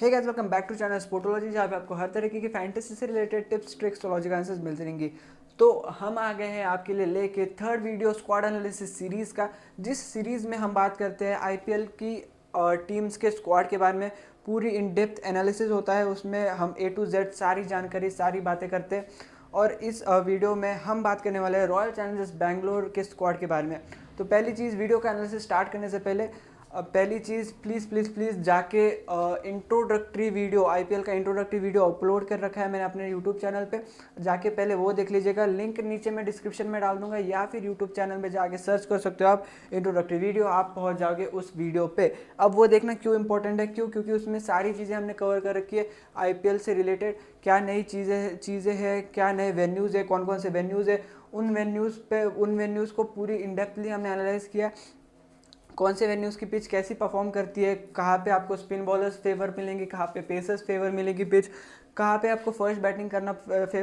Hey guys, welcome back to channel Sportology, जहाँ पे आपको हर तरीके की फैंटेसी से related tips, tricks, logic answers मिलती रहेंगी। तो हम आ गए हैं आपके लिए लेके third video squad analysis series का, जिस सीरीज़ में हम बात करते हैं आईपीएल की टीम्स के स्क्वाड के बारे में। पूरी इन डेप्थ एनालिसिस होता है, उसमें हम A to Z सारी जानकारी, सारी बातें करते हैं। और इस वीडियो में हम बात करने वाले हैं रॉयल चैलेंजर्स बैंगलोर के स्क्वाड के बारे में। तो पहली चीज़, वीडियो का एनालिसिस स्टार्ट करने से पहले पहली चीज़, प्लीज़ जाके इंट्रोडक्टरी वीडियो, आईपीएल का इंट्रोडक्टरी वीडियो अपलोड कर रखा है मैंने अपने यूट्यूब चैनल पे, जाके पहले वो देख लीजिएगा। लिंक नीचे मैं डिस्क्रिप्शन में डाल दूंगा, या फिर यूट्यूब चैनल में जाके सर्च कर सकते हो आप इंट्रोडक्टरी वीडियो, आप पहुंच जाओगे उस वीडियो पे। अब वो देखना क्यों इंपॉर्टेंट है, क्योंकि उसमें सारी चीज़ें हमने कवर कर रखी है आईपीएल से रिलेटेड। क्या नई चीज़ें हैं, क्या नए वेन्यूज़ है, कौन कौन से वेन्यूज़ है, उन वेन्यूज़ को पूरी इनडेप्थली हमने एनालाइज किया। कौन से वेन्यूज़ की पिच कैसी परफॉर्म करती है, कहाँ पे आपको स्पिन बॉलर्स फेवर मिलेंगे, कहाँ पे पेसर्स फेवर मिलेगी पिच, कहाँ पे आपको फर्स्ट बैटिंग करना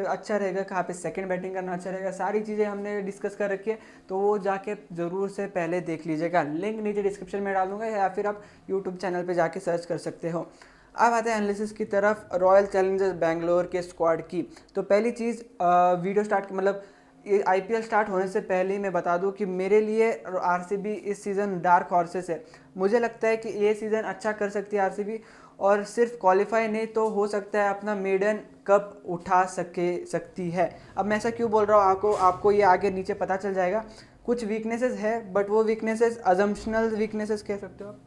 अच्छा रहेगा, कहाँ पे सेकंड बैटिंग करना अच्छा रहेगा, सारी चीज़ें हमने डिस्कस कर रखी है। तो वो जाके ज़रूर से पहले देख लीजिएगा, लिंक नीचे डिस्क्रिप्शन में डाल दूंगा, या फिर आप यूट्यूब चैनल पर जाके सर्च कर सकते हो। अब आते हैं एनालिसिस की तरफ रॉयल चैलेंजर्स बैंगलोर के स्क्वाड की। तो पहली चीज़, वीडियो स्टार्ट मतलब ये आईपीएल स्टार्ट होने से पहले ही मैं बता दूं कि मेरे लिए आरसीबी इस सीज़न डार्क हॉर्सेस है। मुझे लगता है कि ये सीज़न अच्छा कर सकती है आरसीबी, और सिर्फ क्वालिफाई नहीं तो हो सकता है अपना मेडन कप उठा सकती है। अब मैं ऐसा क्यों बोल रहा हूँ, आपको ये आगे नीचे पता चल जाएगा। कुछ वीकनेसेस है, बट वो वीकनेसेस अजम्पशनल वीकनेसेस कह सकते हो आप,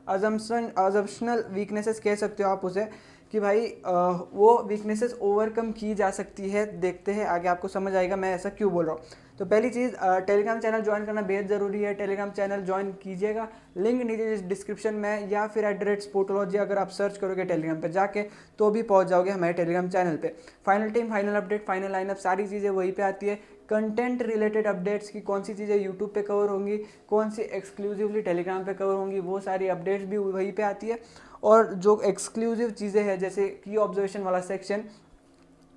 अजम्पशनल वीकनेसेस कह सकते हो आप उसे, कि भाई वो वीकनेसेस ओवरकम की जा सकती है। देखते हैं आगे, आपको समझ आएगा मैं ऐसा क्यों बोल रहा हूँ। तो पहली चीज़, टेलीग्राम चैनल ज्वाइन करना बेहद ज़रूरी है। टेलीग्राम चैनल ज्वाइन कीजिएगा, लिंक नीचे डिस्क्रिप्शन में, या फिर @स्पोर्टोलॉजी अगर आप सर्च करोगे टेलीग्राम पे जाके तो भी पहुंच जाओगे हमारे टेलीग्राम चैनल पे। Final team, final update, final lineup, सारी चीज़ें वहीं पे आती है। कंटेंट रिलेटेड अपडेट्स की कौन सी चीज़ें यूट्यूब पे कवर होंगी, कौन सी एक्सक्लूसिवली टेलीग्राम पे कवर होंगी, वो सारी अपडेट्स भी वहीं पे आती है। और जो एक्सक्लूसिव चीज़ें हैं, जैसे की ऑब्जर्वेशन वाला सेक्शन,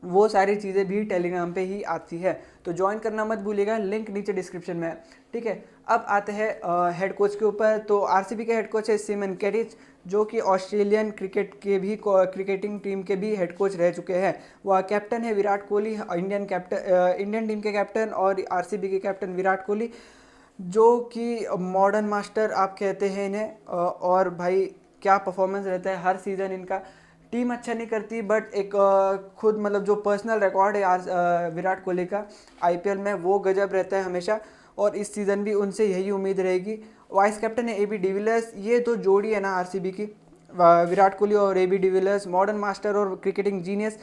वो सारी चीज़ें भी टेलीग्राम पे ही आती है। तो ज्वाइन करना मत भूलिएगा, लिंक नीचे डिस्क्रिप्शन में है। ठीक है, अब आते हैं हेड कोच के ऊपर। तो आरसीबी के हेड कोच है सिमन कैरिच, जो कि ऑस्ट्रेलियन क्रिकेटिंग टीम के भी हेड कोच रह चुके हैं। वह कैप्टन है विराट कोहली, इंडियन टीम के कैप्टन, और आरसीबी के कैप्टन विराट कोहली, जो कि मॉडर्न मास्टर आप कहते हैं इन्हें। और भाई क्या परफॉर्मेंस रहता है हर सीज़न इनका। टीम अच्छा नहीं करती, बट एक खुद मतलब जो पर्सनल रिकॉर्ड है यार विराट कोहली का आईपीएल में, वो गजब रहता है हमेशा, और इस सीज़न भी उनसे यही उम्मीद रहेगी। वाइस कैप्टन है एबी डिविलियर्स। ये तो जोड़ी है ना आरसीबी की, विराट कोहली और एबी डिविलियर्स, मॉडर्न मास्टर और क्रिकेटिंग जीनियस।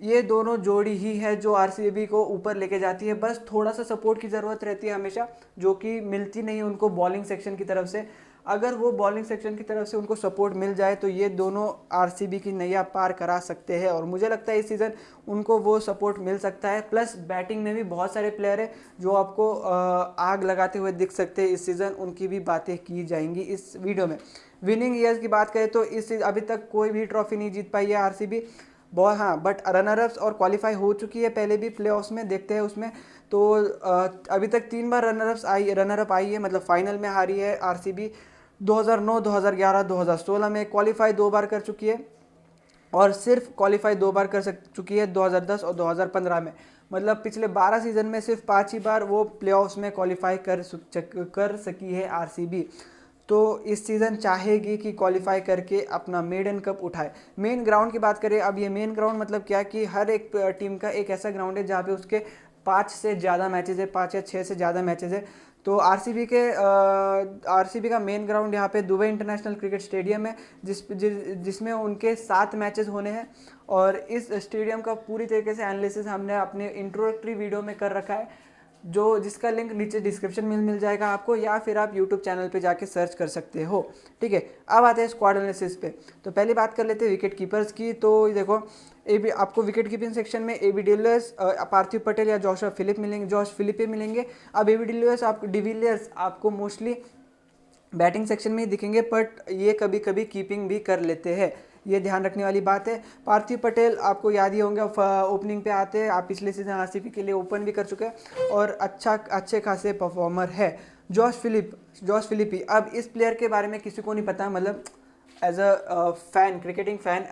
ये दोनों जोड़ी ही है जो आरसीबी को ऊपर लेके जाती है। बस थोड़ा सा सपोर्ट की ज़रूरत रहती है हमेशा, जो कि मिलती नहीं उनको बॉलिंग सेक्शन की तरफ से। अगर वो बॉलिंग सेक्शन की तरफ से उनको सपोर्ट मिल जाए तो ये दोनों आरसीबी की नैया पार करा सकते हैं, और मुझे लगता है इस सीज़न उनको वो सपोर्ट मिल सकता है। प्लस बैटिंग में भी बहुत सारे प्लेयर हैं जो आपको आग लगाते हुए दिख सकते हैं इस सीज़न, उनकी भी बातें की जाएंगी इस वीडियो में। विनिंग ईयर्स की बात करें तो अभी तक कोई भी ट्रॉफी नहीं जीत पाई है आरसीबी बहुत, हाँ, बट रनर अप्स और क्वालिफाई हो चुकी है पहले भी प्लेऑफ्स में, देखते हैं उसमें। तो अभी तक 3 बार रनर अप आई है, मतलब फाइनल में हारी है आरसीबी। 2009, 2011, 2016 में क्वालिफाई 2 बार कर चुकी है, और सिर्फ क्वालिफाई 2 बार चुकी है 2010 और 2015 में। मतलब पिछले 12 सीजन में सिर्फ 5 ही बार वो प्लेऑफ्स में क्वालिफाई कर सकी है आरसीबी। तो इस सीज़न चाहेगी कि क्वालिफाई करके अपना मेडन कप उठाए। मेन ग्राउंड की बात करें, अब ये मेन ग्राउंड मतलब क्या कि हर एक टीम का एक ऐसा ग्राउंड है जहाँ पे उसके 5 से ज़्यादा मैचेस है, 5 या 6 से ज़्यादा मैचेस है। तो आरसीबी का मेन ग्राउंड यहाँ पे दुबई इंटरनेशनल क्रिकेट स्टेडियम है, जिसमें उनके 7 मैचेस होने हैं। और इस स्टेडियम का पूरी तरीके से एनालिसिस हमने अपने इंट्रोडक्टरी वीडियो में कर रखा है, जिसका लिंक नीचे डिस्क्रिप्शन में मिल जाएगा आपको, या फिर आप यूट्यूब चैनल पे जाके सर्च कर सकते हो। ठीक है, अब आते हैं स्क्वाड एनालिसिस पे। तो पहली बात कर लेते हैं विकेट कीपर्स की। तो देखो, आपको विकेट कीपिंग सेक्शन में एबी डिविलियर्स, पार्थिव पटेल या जॉश फिलिपे मिलेंगे। अब एबी डिविलियर्स आपको मोस्टली बैटिंग सेक्शन में ही दिखेंगे, बट ये कभी कभी कीपिंग भी कर लेते हैं, ये ध्यान रखने वाली बात है। पार्थिव पटेल आपको याद ही होंगे, ओपनिंग पे आते हैं, आप पिछले सीजन आरसीबी के लिए ओपन भी कर चुके हैं, और अच्छे खासे परफॉर्मर है। जॉश फिलिपी, अब इस प्लेयर के बारे में किसी को नहीं पता, मतलब as a fan, cricketing fan,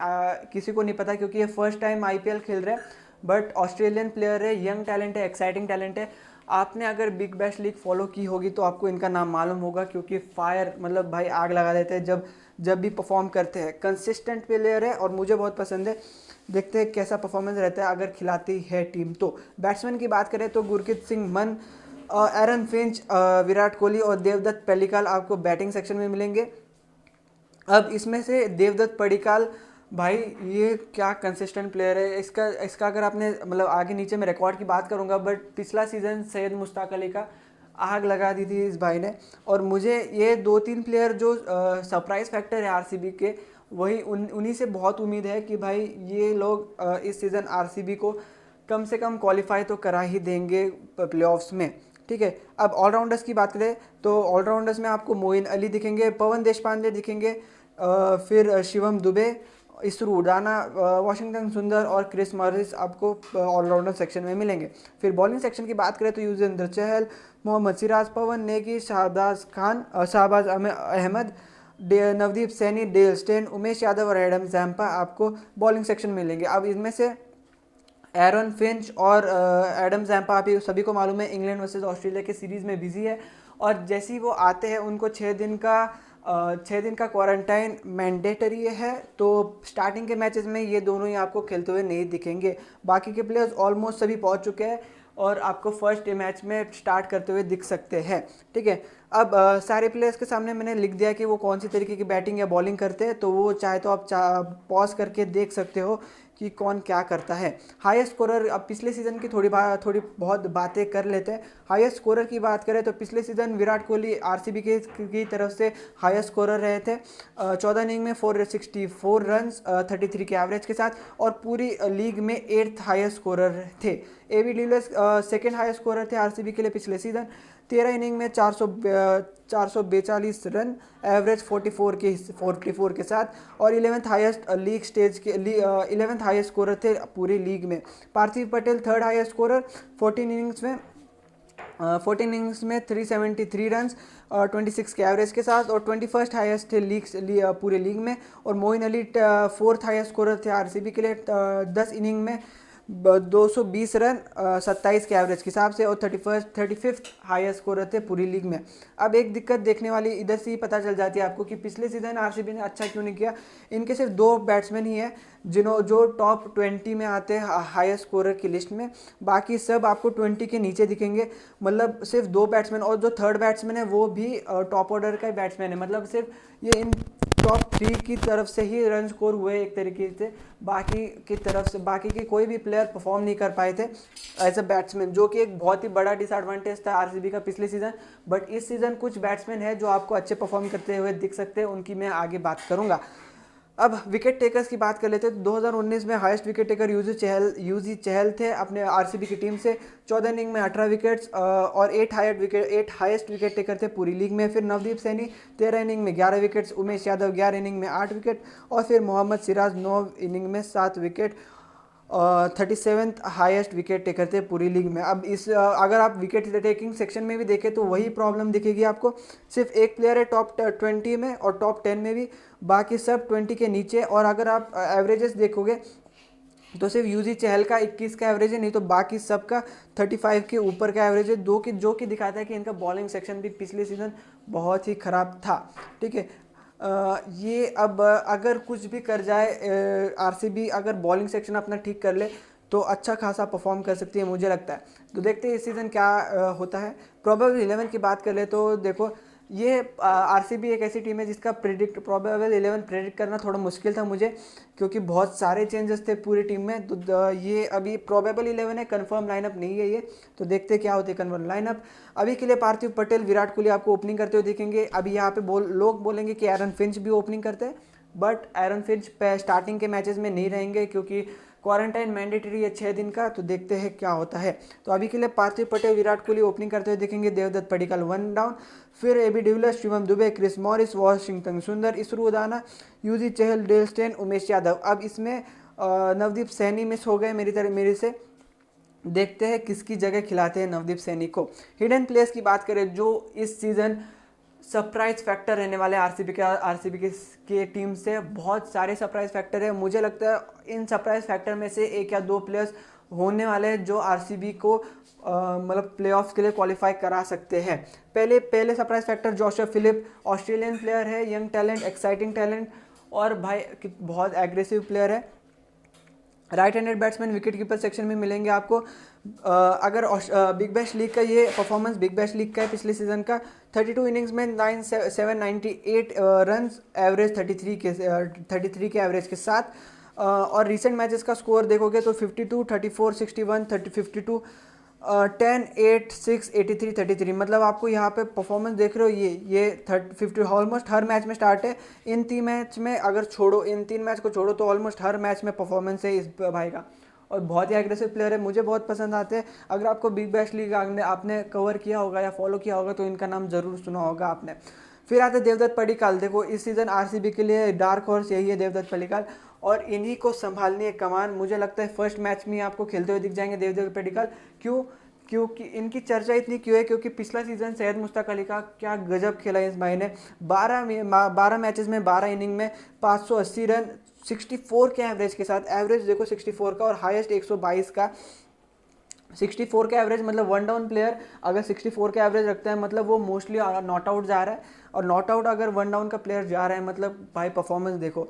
किसी को नहीं पता क्योंकि ये फर्स्ट टाइम आईपीएल खेल रहे हैं, बट ऑस्ट्रेलियन प्लेयर है, यंग टैलेंट है, एक्साइटिंग टैलेंट है। आपने अगर बिग बैश लीग फॉलो की होगी तो आपको इनका नाम मालूम होगा, क्योंकि फायर मतलब भाई आग लगा देते हैं जब जब भी परफॉर्म करते हैं। कंसिस्टेंट प्लेयर है और मुझे बहुत पसंद है। देखते हैं कैसा परफॉर्मेंस रहता है अगर खिलाती है टीम तो। बैट्समैन की बात करें तो गुरकीरत सिंह मन, एरन फिंच, विराट कोहली और देवदत्त पल्लिकल आपको बैटिंग सेक्शन में मिलेंगे। अब इसमें से देवदत्त पडिक्कल, भाई ये क्या कंसिस्टेंट प्लेयर है। इसका इसका अगर आपने मतलब आगे नीचे में रिकॉर्ड की बात करूंगा, बट पिछला सीज़न सैयद मुश्ताक अली का आग लगा दी थी इस भाई ने। और मुझे ये 2-3 प्लेयर जो सरप्राइज फैक्टर है आरसीबी के, वही उन्हीं से बहुत उम्मीद है कि भाई ये लोग इस सीज़न आरसीबी को कम से कम क्वालिफाई तो करा ही देंगे प्लेऑफ्स में। ठीक है, अब ऑलराउंडर्स की बात करें तो ऑलराउंडर्स में आपको मोइन अली दिखेंगे, पवन देशपांडे दिखेंगे, फिर शिवम दुबे, इसरू उडाना, वाशिंगटन सुंदर और क्रिस मॉरिस आपको ऑलराउंडर सेक्शन में मिलेंगे। फिर बॉलिंग सेक्शन की बात करें तो युजवेंद्र चहल, मोहम्मद सिराज, पवन नेगी, शाहबाज खान, शाहबाज अहमद, नवदीप सैनी, डेल स्टेन, उमेश यादव और एडम जैम्पा आपको बॉलिंग सेक्शन में मिलेंगे। अब इनमें से एरन फिंच और एडम जैम्पा आप सभी को मालूम है इंग्लैंड वर्सेस ऑस्ट्रेलिया के सीरीज़ में बिजी है, और जैसे ही वो आते हैं उनको 6 दिन का क्वारंटाइन मैंडेटरी है। तो स्टार्टिंग के मैचेस में ये दोनों ही आपको खेलते हुए नहीं दिखेंगे। बाकी के प्लेयर्स ऑलमोस्ट सभी पहुंच चुके हैं और आपको फर्स्ट मैच में स्टार्ट करते हुए दिख सकते हैं। ठीक है, अब सारे प्लेयर्स के सामने मैंने लिख दिया कि वो कौन सी तरीके की बैटिंग या बॉलिंग करते हैं, तो वो चाहे तो आप पॉज करके देख सकते हो कि कौन क्या करता है। हाईएस्ट स्कोरर, अब पिछले सीज़न की थोड़ी बहुत बातें कर लेते हैं। हाईएस्ट स्कोरर की बात करें तो पिछले सीज़न विराट कोहली आरसीबी की तरफ से हाईएस्ट स्कोरर रहे थे 14 इनिंग में 464 रन्स 33 के एवरेज के साथ, और पूरी लीग में 8th हाईएस्ट स्कोरर थे। AB de Villiers second highest scorer थे आरसीबी के लिए पिछले सीज़न, 13 इनिंग में 442 रन, एवरेज 44 के साथ, और 11th हाईएस्ट लीग स्टेज के 11th हाईएस्ट स्कोरर थे पूरी लीग में। Parthiv Patel third highest scorer 14 innings में 373 रन्स 26 के एवरेज के साथ, और 21st हाईएस्ट थे पूरे लीग में। और Moeen Ali fourth highest scorer थे आरसीबी के लिए 10 इनिंग में 220 रन 27 के एवरेज के हिसाब से, और 35th हाईएस्ट स्कोरर थे पूरी लीग में। अब एक दिक्कत देखने वाली इधर से ही पता चल जाती है आपको कि पिछले सीजन आरसीबी ने अच्छा क्यों नहीं किया। इनके सिर्फ 2 बैट्समैन ही हैं जो टॉप 20 में आते हैं हाईएस्ट स्कोरर की लिस्ट में, बाकी सब आपको 20 के नीचे दिखेंगे। मतलब सिर्फ 2 बैट्समैन, और जो थर्ड बैट्समैन है वो भी टॉप ऑर्डर का ही बैट्समैन है। मतलब सिर्फ ये इन टॉप 3 की तरफ से ही रन स्कोर हुए एक तरीके से, बाकी की तरफ से बाकी के कोई भी प्लेयर परफॉर्म नहीं कर पाए थे एज अ बैट्समैन, जो कि एक बहुत ही बड़ा डिसएडवांटेज था आरसीबी का पिछले सीजन। बट इस सीजन कुछ बैट्समैन है जो आपको अच्छे परफॉर्म करते हुए दिख सकते हैं, उनकी मैं आगे बात करूंगा। अब विकेट टेकर्स की बात कर लेते हैं तो 2019 में हाईएस्ट विकेट टेकर यूजी चहल थे अपने आरसीबी की टीम से, 14 इनिंग में 18 विकेट्स और 8 हाईएस्ट विकेट टेकर थे पूरी लीग में। फिर नवदीप सैनी 13 इनिंग में 11 विकेट्स, उमेश यादव 11 इनिंग में 8 विकेट, और फिर मोहम्मद सिराज 9 इनिंग में 7 wicket, 37th highest wicket taker थे पूरी लीग में। अब अगर आप विकेट टेकिंग सेक्शन में भी देखें तो वही प्रॉब्लम दिखेगी आपको, सिर्फ एक प्लेयर है टॉप 20 में और टॉप 10 में भी, बाकी सब 20 के नीचे। और अगर आप एवरेजेस देखोगे तो सिर्फ यूजी चहल का 21 का एवरेज है, नहीं तो बाकी सब का 35 के ऊपर का एवरेज है, जो कि दिखाता है कि इनका बॉलिंग सेक्शन भी पिछले सीजन बहुत ही ख़राब था। ठीक है, ये अब अगर कुछ भी कर जाए आरसीबी, अगर बॉलिंग सेक्शन अपना ठीक कर ले तो अच्छा खासा परफॉर्म कर सकती है मुझे लगता है। तो देखते हैं इस सीज़न क्या होता है। प्रोबेबल 11 की बात कर ले तो देखो, ये आरसीबी एक ऐसी टीम है जिसका प्रोबेबल 11 प्रेडिक्ट करना थोड़ा मुश्किल था मुझे, क्योंकि बहुत सारे चेंजेस थे पूरी टीम में। तो ये अभी प्रोबेबल 11 है, कंफर्म लाइनअप नहीं है ये, तो देखते हैं क्या होती है कंफर्म लाइनअप। अभी के लिए पार्थिव पटेल, विराट कोहली आपको ओपनिंग करते हुए दिखेंगे। अभी यहाँ पे लोग बोलेंगे कि एरन फिंच भी ओपनिंग करते हैं, बट एरन फिंच स्टार्टिंग के मैचेस में नहीं रहेंगे क्योंकि क्वारंटाइन मैंडेटरी है 6 दिन का, तो देखते हैं क्या होता है। तो अभी के लिए पार्थिव पटेल, विराट कोहली ओपनिंग करते हुए दिखेंगे, देवदत्त पडिक्कल 1 डाउन, फिर AB de Villiers, Shivam Dube, Chris Morris, Washington Sundar, Isuru Udana, Yuzi Chahal, Dale Steyn, Umesh Yadav. अब इसमें नवदीप सैनी मिस हो गए मेरे से, देखते हैं किसकी जगह खिलाते हैं नवदीप सैनी को। हिडन प्लेयर्स की बात करें जो इस सीज़न सरप्राइज फैक्टर रहने वाले आरसीबी के टीम से बहुत सारे सरप्राइज फैक्टर है। मुझे लगता है इन सरप्राइज फैक्टर में से एक या दो प्लेयर्स होने वाले हैं जो आरसीबी को मतलब प्लेऑफ्स के लिए क्वालिफाई करा सकते हैं। पहले surprise factor Joshua Philippe, Australian player है, यंग टैलेंट, एक्साइटिंग टैलेंट और भाई बहुत एग्रेसिव प्लेयर है। Right handed batsman wicket keeper section में मिलेंगे आपको। अगर बिग बैश लीग का ये परफॉर्मेंस बिग बैश लीग का है पिछले सीजन का, 32 इनिंग्स में 798 रन एवरेज 33 के एवरेज के साथ। और रिसेंट मैचेस का स्कोर देखोगे तो 52, 34, 61, 52, 10, 8, 6, 83, 33। मतलब आपको यहाँ पे परफॉर्मेंस देख रहे हो, ये 50 ऑलमोस्ट हर मैच में स्टार्ट है। इन 3 मैच में अगर छोड़ो, इन 3 मैच को छोड़ो तो ऑलमोस्ट हर मैच में परफॉर्मेंस है इस भाई का। और बहुत ही एग्रेसिव प्लेयर है, मुझे बहुत पसंद आते हैं। अगर आपको बिग बैश लीग आपने कवर किया होगा या फॉलो किया होगा तो इनका नाम ज़रूर सुना होगा आपने। फिर आते देवदत्त पडिक्कल। देखो इस सीज़न आरसीबी के लिए डार्क हॉर्स यही है देवदत्त पडिक्कल, और इन्हीं को संभालनी है कमान। मुझे लगता है फर्स्ट मैच में आपको खेलते हुए दिख जाएंगे देवदत्त पडिक्कल। क्योंकि इनकी चर्चा इतनी क्यों है, क्योंकि पिछला सीजन सैयद मुश्ताक अली का क्या गजब खेला इस भाई ने। 12 मैचेस में 12 इनिंग में 580 रन 64 के एवरेज के साथ। एवरेज देखो 64 का, और हाईएस्ट 122 का। 64 का एवरेज मतलब वन डाउन प्लेयर अगर 64 का एवरेज रखता है मतलब वो मोस्टली नॉट आउट जा रहा है। और नॉट आउट अगर वन डाउन का प्लेयर जा रहा है मतलब भाई परफॉर्मेंस देखो।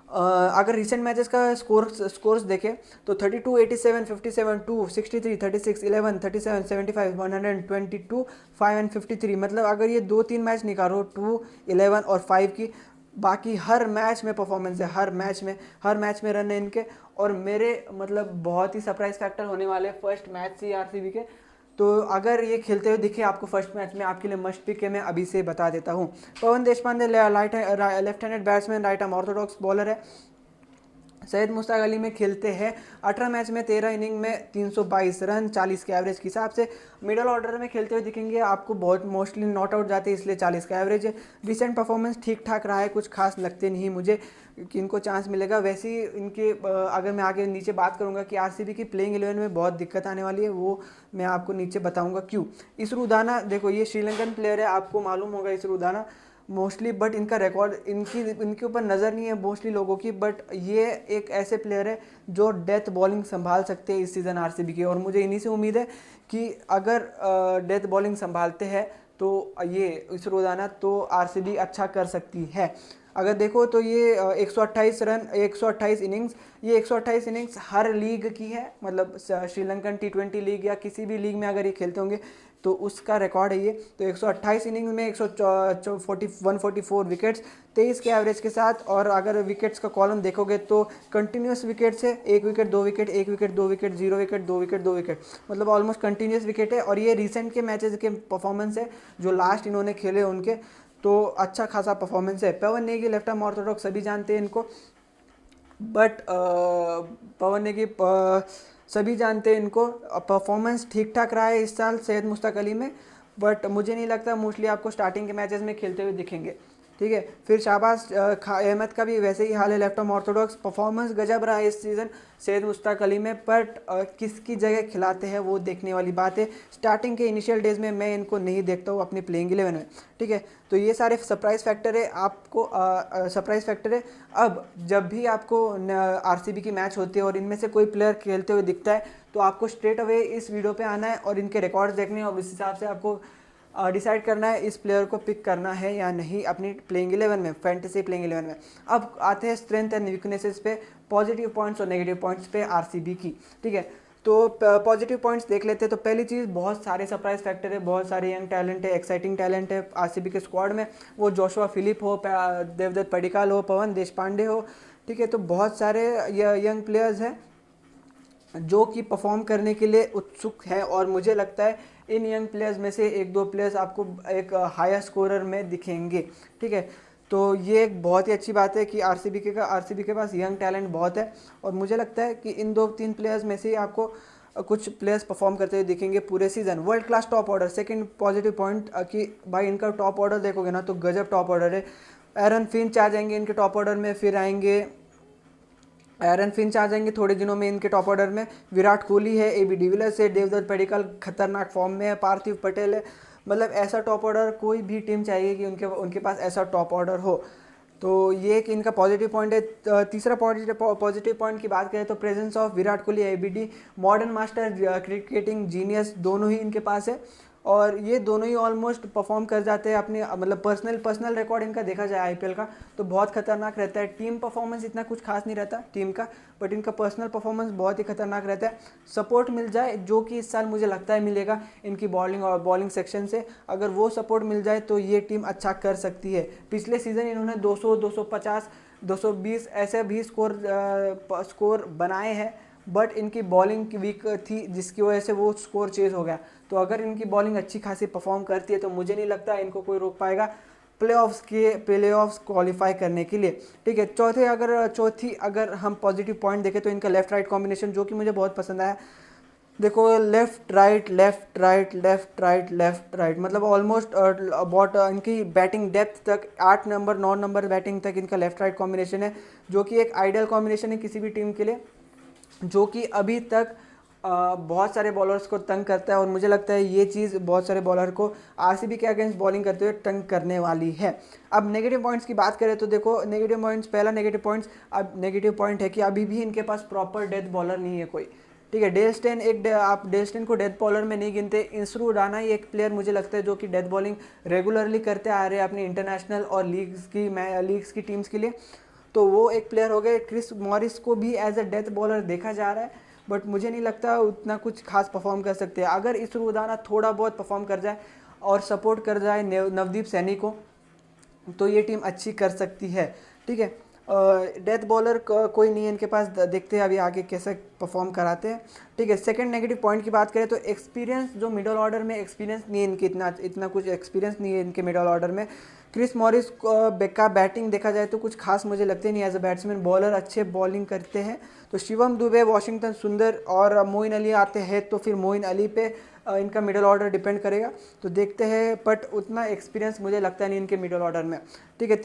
अगर रिसेंट मैचेस का स्कोर्स देखें तो 32, 87, 57, 2, 63, 36, 11, 37, 75, 122, 5 एंड 53। मतलब अगर ये 2-3 मैच निकालो 2, 11 और 5 की, बाकी हर मैच में परफॉर्मेंस है, हर मैच में रन है इनके। और मेरे मतलब बहुत ही सरप्राइज फैक्टर होने वाले फर्स्ट मैच से आरसीबी के। तो अगर ये खेलते हुए दिखे आपको फर्स्ट मैच में, आपके लिए मस्ट पिक है, मैं अभी से बता देता हूँ। Pawan Deshpande left handed batsman, right arm orthodox bowler है। सैयद मुश्ताक अली में खेलते हैं। 18 मैच में 13 इनिंग में 322 रन 40 के एवरेज के हिसाब से। मिडल ऑर्डर में खेलते हुए दिखेंगे आपको, बहुत मोस्टली नॉट आउट जाते हैं इसलिए 40 का एवरेज है। रिसेंट परफॉर्मेंस ठीक ठाक रहा है, कुछ खास लगते नहीं मुझे कि इनको चांस मिलेगा। वैसे ही इनके अगर मैं आगे नीचे बात करूंगा कि आरसीबी की प्लेइंग 11 में बहुत दिक्कत आने वाली है, वो मैं आपको नीचे बताऊंगा क्यों। इसरू उदाना देखो ये श्रीलंकन प्लेयर है, आपको मालूम होगा इसरू उदाना मोस्टली, बट इनका रिकॉर्ड इनके ऊपर नज़र नहीं है मोस्टली लोगों की। बट ये एक ऐसे प्लेयर है जो डेथ बॉलिंग संभाल सकते हैं इस सीज़न आरसीबी के, और मुझे इन्हीं से उम्मीद है कि अगर डेथ बॉलिंग संभालते हैं तो ये इस रोज़ाना तो आरसीबी अच्छा कर सकती है। अगर देखो तो ये 128 रन 128 इनिंग्स, ये 128 इनिंग्स हर लीग की है, मतलब श्रीलंकन T20 लीग या किसी भी लीग में अगर ये खेलते होंगे तो उसका रिकॉर्ड है ये। तो 128 इनिंग्स में 144 विकेट्स 23 के एवरेज के साथ। और अगर विकेट्स का कॉलम देखोगे तो कंटिन्यूस विकेट्स है, 1 wicket 2 wicket 1 wicket 2 wicket 0 wicket 2 wicket 2 wicket, मतलब ऑलमोस्ट कंटिन्यूस विकेट है। और ये रिसेंट के मैचेस के परफॉर्मेंस है जो लास्ट इन्होंने खेले उनके, तो अच्छा खासा परफॉर्मेंस है। पवन नेगी लेफ्ट आर्म ऑर्थोडॉक्स सभी जानते हैं इनको, बट पवन नेगी सभी जानते हैं इनको। परफॉर्मेंस ठीक ठाक रहा है इस साल सैयद मुश्ताक अली में, बट मुझे नहीं लगता मोस्टली आपको स्टार्टिंग के मैचेस में खेलते हुए दिखेंगे। ठीक है, फिर शाहबाज अहमद का भी वैसे ही हाल है, लेफ्ट आर्म ऑर्थोडॉक्स। परफॉर्मेंस गजब रहा है इस सीज़न सैयद मुश्ताक अली में, बट किसकी जगह खिलाते हैं वो देखने वाली बात है। स्टार्टिंग के इनिशियल डेज में मैं इनको नहीं देखता हूँ अपनी प्लेइंग 11 में। ठीक है, तो ये सारे सरप्राइज फैक्टर है, आपको सरप्राइज फैक्टर है। अब जब भी आपको आरसीबी की मैच होती है और इनमें से कोई प्लेयर खेलते हुए दिखता है तो आपको स्ट्रेट अवे इस वीडियो पे आना है और इनके रिकॉर्ड्स देखने हैं, और उस हिसाब से आपको डिसाइड करना है इस प्लेयर को पिक करना है या नहीं अपनी प्लेइंग 11 में, फैंटेसी प्लेइंग 11 में। अब आते हैं स्ट्रेंथ एंड वीकनेसेस पे, पॉजिटिव पॉइंट्स और नेगेटिव पॉइंट्स पे आरसीबी की। ठीक है, तो पॉजिटिव पॉइंट्स देख लेते हैं। तो पहली चीज़, बहुत सारे सरप्राइज फैक्टर है, बहुत सारे यंग टैलेंट है, एक्साइटिंग टैलेंट है आरसीबी के स्क्वाड में। वो जोशुआ फिलिप हो, देवदत्त पडिक्कल हो, पवन देशपांडे हो। ठीक है, तो बहुत सारे यंग प्लेयर्स हैं जो कि परफॉर्म करने के लिए उत्सुक हैं, और मुझे लगता है इन यंग प्लेयर्स में से 1-2 प्लेयर्स आपको एक हायर स्कोरर में दिखेंगे। ठीक है, तो ये एक बहुत ही अच्छी बात है कि आरसीबी के पास यंग टैलेंट बहुत है, और मुझे लगता है कि इन 2-3 प्लेयर्स में से ही आपको कुछ प्लेयर्स परफॉर्म करते हुए दिखेंगे पूरे season. World class top order, second positive point कि भाई इनका टॉप ऑर्डर देखोगे ना तो गजब टॉप ऑर्डर है। एरन फिंच आ जाएंगे इनके टॉप ऑर्डर में, फिर आएंगे एरन फिंच आ जाएंगे थोड़े दिनों में इनके टॉप ऑर्डर में। विराट कोहली है, AB डिविलियर्स है, देवदत्त पडिक्कल खतरनाक फॉर्म में है, पार्थिव पटेल है। मतलब ऐसा टॉप ऑर्डर कोई भी टीम चाहिए कि उनके उनके पास ऐसा टॉप ऑर्डर हो। तो ये एक इनका पॉजिटिव पॉइंट है। तीसरा पॉजिटिव पॉइंट की बात करें तो presence of Virat Kohli, ABD, modern master, cricketing genius दोनों ही इनके पास है। और ये दोनों ही ऑलमोस्ट परफॉर्म कर जाते हैं अपने, मतलब पर्सनल रिकॉर्ड इनका देखा जाए आईपीएल का तो बहुत खतरनाक रहता है। टीम परफॉर्मेंस इतना कुछ खास नहीं रहता टीम का, बट इनका पर्सनल परफॉर्मेंस बहुत ही खतरनाक रहता है। सपोर्ट मिल जाए जो कि इस साल मुझे लगता है मिलेगा इनकी बॉलिंग और बॉलिंग सेक्शन से, अगर वो सपोर्ट मिल जाए तो ये टीम अच्छा कर सकती है। पिछले सीज़न इन्होंने 200, 250, 220 ऐसे भी स्कोर बनाए हैं, बट इनकी बॉलिंग वीक थी जिसकी वजह से वो स्कोर चेज हो गया। तो अगर इनकी बॉलिंग अच्छी खासी परफॉर्म करती है तो मुझे नहीं लगता इनको कोई रोक पाएगा प्लेऑफ्स क्वालिफाई करने के लिए। ठीक है, चौथी अगर हम पॉजिटिव पॉइंट देखें तो इनका लेफ्ट राइट कॉम्बिनेशन जो कि मुझे बहुत पसंद आया। देखो left right left right left right left right, मतलब ऑलमोस्ट अबाउट इनकी बैटिंग डेप्थ तक 8 नंबर 9 नंबर बैटिंग तक इनका लेफ्ट राइट कॉम्बिनेशन है, जो कि एक आइडियल कॉम्बिनेशन है किसी भी टीम के लिए, जो कि अभी तक बहुत सारे बॉलर्स को तंग करता है। और मुझे लगता है ये चीज़ बहुत सारे बॉलर को आरसीबी के अगेंस्ट बॉलिंग करते हुए तंग करने वाली है। अब नेगेटिव पॉइंट्स की बात करें तो देखो नेगेटिव पॉइंट्स, पहला नेगेटिव पॉइंट है कि अभी भी इनके पास प्रॉपर डेथ बॉलर नहीं है कोई। ठीक है, आप डेल स्टेन को डेथ बॉलर में नहीं गिनते। इंसरू उडाना ही एक प्लेयर मुझे लगता है जो कि डेथ बॉलिंग रेगुलरली करते आ रहे हैं अपनी इंटरनेशनल और लीग्स की टीम्स के लिए, तो वो एक प्लेयर हो गए। क्रिस मॉरिस को भी एज अ डेथ बॉलर देखा जा रहा है, बट मुझे नहीं लगता उतना कुछ खास परफॉर्म कर सकते हैं। अगर इसरू उडाना थोड़ा बहुत परफॉर्म कर जाए और सपोर्ट कर जाए नवदीप सैनी को तो ये टीम अच्छी कर सकती है। ठीक है, डेथ बॉलर कोई नहीं है इनके पास, देखते हैं अभी आगे कैसे परफॉर्म कराते हैं। ठीक है, सेकंड नेगेटिव पॉइंट की बात करें तो एक्सपीरियंस, जो मिडल ऑर्डर में एक्सपीरियंस नहीं है इनके, इतना कुछ एक्सपीरियंस नहीं है इनके मिडल ऑर्डर में। क्रिस मॉरिस का बैटिंग देखा जाए तो कुछ खास मुझे लगते नहीं एज अ बैट्समैन, बॉलर अच्छे बॉलिंग करते हैं। तो शिवम दुबे, वॉशिंगटन सुंदर और मोइन अली आते हैं तो फिर मोइन अली पे इनका मिडल ऑर्डर डिपेंड करेगा, तो देखते हैं, बट उतना एक्सपीरियंस मुझे लगता नहीं इनके मिडल ऑर्डर में। ठीक है,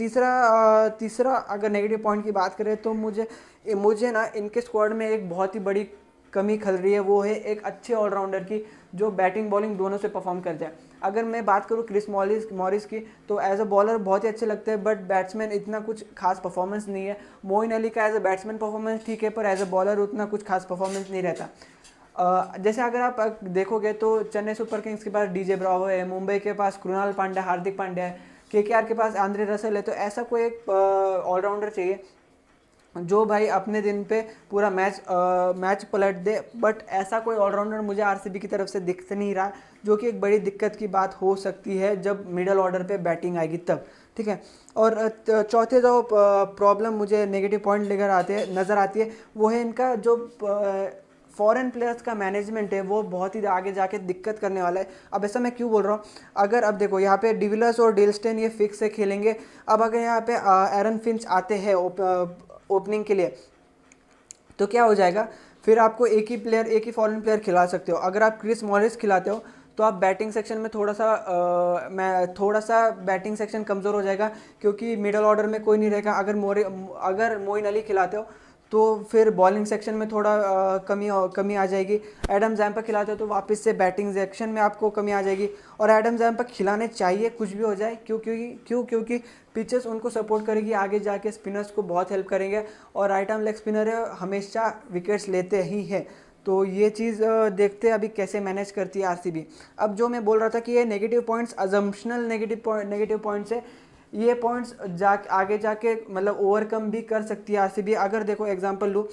तीसरा अगर नेगेटिव पॉइंट की बात करें तो मुझे ना इनके स्क्वाड में एक बहुत ही बड़ी कमी खल रही है, वो है एक अच्छे ऑलराउंडर की जो बैटिंग बॉलिंग दोनों से परफॉर्म कर जाए। अगर मैं बात करूँ क्रिस मॉरिस की तो एज अ बॉलर बहुत ही अच्छे लगते हैं, बट बैट्समैन इतना कुछ खास परफॉर्मेंस नहीं है। मोइन अली का एज अ बैट्समैन परफॉर्मेंस ठीक है, पर एज अ बॉलर उतना कुछ खास परफॉर्मेंस नहीं रहता। जैसे अगर आप देखोगे तो चेन्नई सुपर किंग्स के पास डीजे ब्रावो है, मुंबई के पास कृणाल पांड्या, हार्दिक पांड्या है, केकेआर के पास आंद्रे रसल है। तो ऐसा कोई एक ऑलराउंडर चाहिए जो भाई अपने दिन पे पूरा मैच पलट दे, बट ऐसा कोई ऑलराउंडर मुझे आरसीबी की तरफ से दिख नहीं रहा, जो कि एक बड़ी दिक्कत की बात हो सकती है जब मिडल ऑर्डर पे बैटिंग आएगी तब। ठीक है, और चौथे जो प्रॉब्लम मुझे नेगेटिव पॉइंट लेकर नज़र आती है वो है इनका जो फॉरेन प्लेयर्स का मैनेजमेंट है, वो बहुत ही आगे जाके दिक्कत करने वाला है। अब ऐसा मैं क्यों बोल रहा हूँ, अगर अब देखो यहाँ पे डिविलियर्स और डेल स्टेन ये फिक्स से खेलेंगे। अब अगर यहाँ पे एरन फिंच आते हैं ओपनिंग के लिए तो क्या हो जाएगा, फिर आपको एक ही फॉरेन प्लेयर खिला सकते हो। अगर आप क्रिस मॉरिस खिलाते हो तो आप बैटिंग सेक्शन में थोड़ा सा बैटिंग सेक्शन कमज़ोर हो जाएगा, क्योंकि मिडल ऑर्डर में कोई नहीं रहेगा। अगर मोइन अली खिलाते हो तो फिर बॉलिंग सेक्शन में थोड़ा कमी आ जाएगी। एडम जैम्पा खिलाते हो तो वापस से बैटिंग सेक्शन में आपको कमी आ जाएगी। और एडम जैम्पा खिलाने चाहिए कुछ भी हो जाए, क्योंकि पिचेस उनको सपोर्ट करेगी, आगे जाके स्पिनर्स को बहुत हेल्प करेंगे, और राइट आर्म लेग स्पिनर है, हमेशा विकेट्स लेते ही हैं। तो ये चीज़ देखते हैं अभी कैसे मैनेज करती है आरसीबी। अब जो मैं बोल रहा था कि ये नेगेटिव पॉइंट्स अजम्पशनल नेगेटिव पॉइंट्स है, ये पॉइंट्स आगे जाके मतलब ओवरकम भी कर सकती है आरसीबी। अगर देखो एग्जांपल लूँ,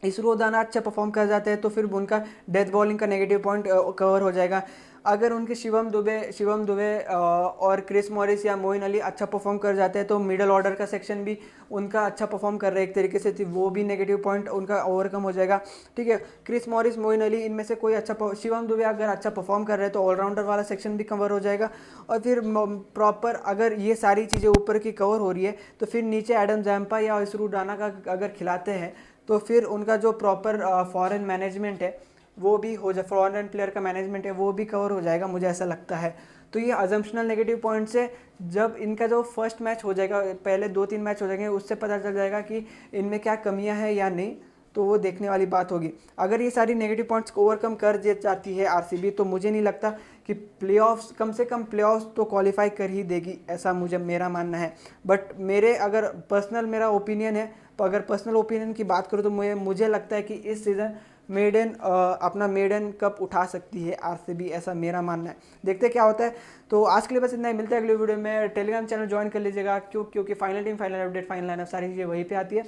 इसरो दाना अच्छा परफॉर्म कर जाते हैं तो फिर उनका डेथ बॉलिंग का नेगेटिव पॉइंट कवर हो जाएगा। अगर उनके शिवम दुबे और क्रिस मॉरिस या मोइन अली अच्छा परफॉर्म कर जाते हैं तो मिडल ऑर्डर का सेक्शन भी उनका अच्छा परफॉर्म कर रहे हैं एक तरीके से, वो भी नेगेटिव पॉइंट उनका ओवरकम हो जाएगा। ठीक है, क्रिस मॉरिस, मोइन अली, इनमें से कोई शिवम दुबे अगर अच्छा परफॉर्म कर रहे हैं तो ऑलराउंडर वाला सेक्शन भी कवर हो जाएगा। और फिर प्रॉपर अगर ये सारी चीज़ें ऊपर की कवर हो रही है तो फिर नीचे एडम जैम्पा या इसरू डाना का अगर खिलाते हैं तो फिर उनका जो प्रॉपर फॉरेन मैनेजमेंट है वो भी हो जाए, फॉरेन प्लेयर का मैनेजमेंट है वो भी कवर हो जाएगा, मुझे ऐसा लगता है। तो ये अजम्पशनल नेगेटिव पॉइंट से जब इनका जो फर्स्ट मैच हो जाएगा, पहले 2-3 मैच हो जाएंगे, उससे पता चल जाएगा कि इनमें क्या कमियां हैं या नहीं। तो वो देखने वाली बात होगी। अगर ये सारी नेगेटिव पॉइंट्स को ओवरकम कर जाती है आरसीबी, तो मुझे नहीं लगता कि प्लेऑफ्स, कम से कम प्लेऑफ्स तो क्वालिफाई कर ही देगी, ऐसा मेरा मानना है। बट अगर पर्सनल मेरा ओपिनियन है, तो अगर पर्सनल ओपिनियन की बात करूँ तो मुझे लगता है कि इस सीज़न अपना मेडन कप उठा सकती है आरसीबी, ऐसा मेरा मानना है। देखते क्या होता है। तो आज के लिए बस इतना ही, मिलते हैं अगले वीडियो में। टेलीग्राम चैनल ज्वाइन कर लीजिएगा, क्योंकि final team, final update, final lineup, सारी चीज़ें वहीं पे आती है।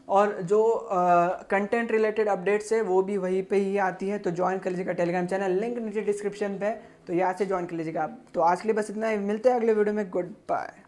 और जो कंटेंट रिलेटेड अपडेट्स है वो भी वहीं पे ही आती है। तो ज्वाइन कर लीजिएगा टेलीग्राम चैनल, लिंक नीचे डिस्क्रिप्शन पे है, तो यहाँ से ज्वाइन कर लीजिएगा आप। तो आज के लिए बस इतना ही, मिलते हैं अगले वीडियो में। Good bye.